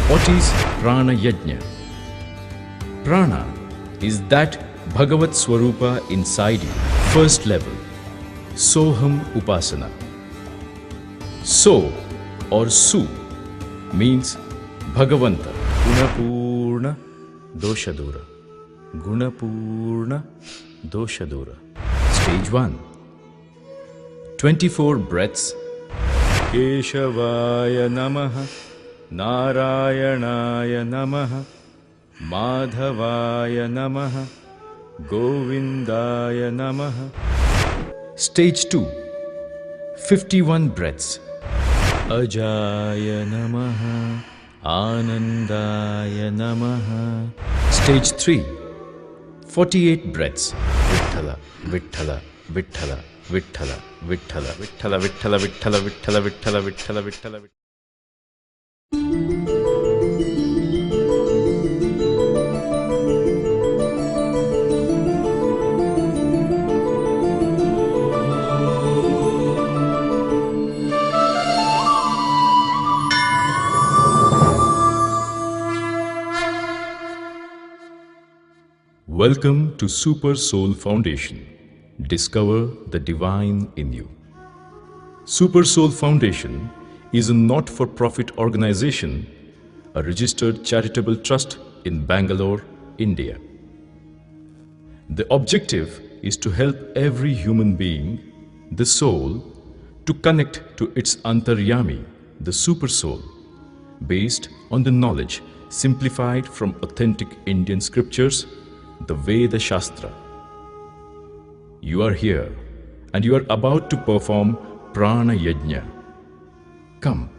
What is Prana Yajna? Prana is that Bhagavat Swarupa inside you. First level, Soham Upasana. So or Su means Bhagavanta. Gunapurna Doshadura. Gunapurna Doshadura. Stage 1. 24 breaths. Keshavaya Namaha, Narayanaya Namaha, Madhavaya Namaha, Govindaya Namaha. Stage 2. 51 breaths. Ajaya Namaha, Anandaya Namaha. Stage 3. 48 breaths. Vitthala, Vitthala, Vitthala, Vitthala, Vitthala, Vitthala, Vitthala, Vitthala, Vitthala, Vitthala, Vitthala, Vitthala. Welcome to Super Soul Foundation. Discover the divine in you. Super Soul Foundation is a not-for-profit organization, a registered charitable trust in Bangalore, India. The objective is to help every human being, the soul, to connect to its Antaryami, the Super Soul, based on the knowledge simplified from authentic Indian scriptures, the Veda Shastra. You are here and you are about to perform Prana Yajna. Come,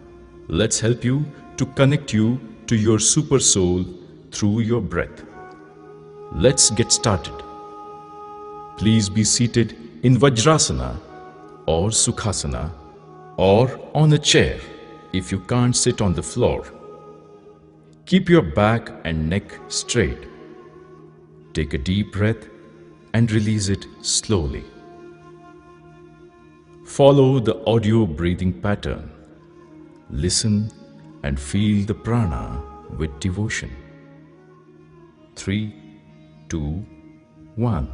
let's help you to connect you to your super soul through your breath. Let's get started. Please be seated in Vajrasana or Sukhasana or on a chair if you can't sit on the floor. Keep your back and neck straight. Take a deep breath and release it slowly. Follow the audio breathing pattern. Listen and feel the prana with devotion. 3, 2, 1.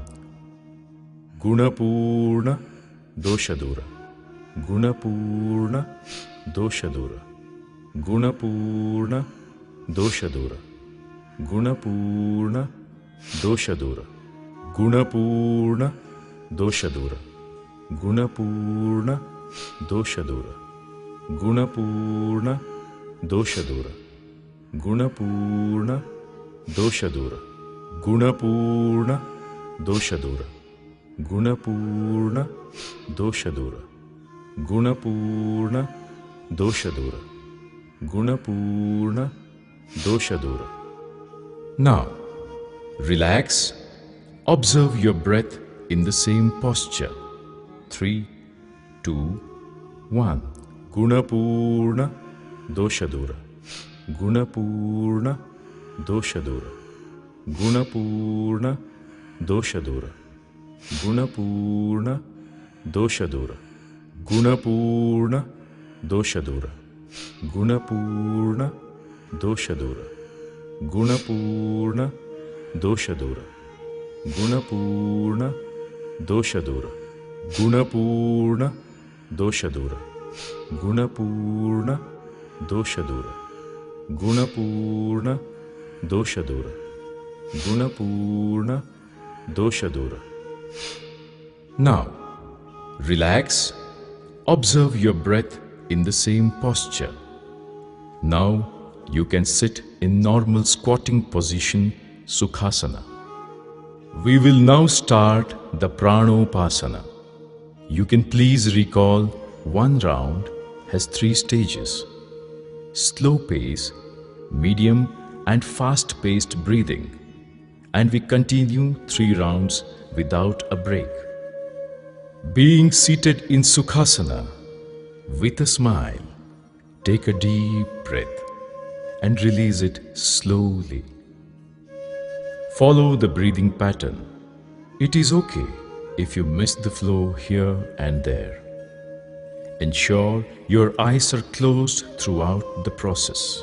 Gunapurna Doshadura. Gunapurna Doshadura. Gunapurna Doshadura. Gunapurna Doshadura. Gunapurna Doshadura. Gunapurna Doshadura. Gunapurna Doshadura. Gunapurna Doshadura. Gunapurna Doshadura. Gunapurna Doshadura. Gunapurna Doshadura. Gunapurna Doshadura. Now, relax. Observe your breath in the same posture. 3, 2, 1. Gunapurna Doshadura. Gunapurna Doshadura. Gunapurna Doshadura. Gunapurna Doshadura. Gunapurna Doshadura. Gunapurna Doshadura. Gunapurna Doshadura. Gunapurna Doshadura. Gunapurna Doshadura. Gunapurna Doshadura. Gunapurna Doshadura. Gunapurna Doshadura. Now, relax. Observe your breath in the same posture. Now, you can sit in normal squatting position, Sukhasana. We will now start the Pranopasana. You can please recall one round has 3 stages: slow pace, medium and fast-paced breathing, and we continue 3 rounds without a break. Being seated in Sukhasana, with a smile, take a deep breath and release it slowly. Follow the breathing pattern. It is okay if you miss the flow here and there. Ensure your eyes are closed throughout the process.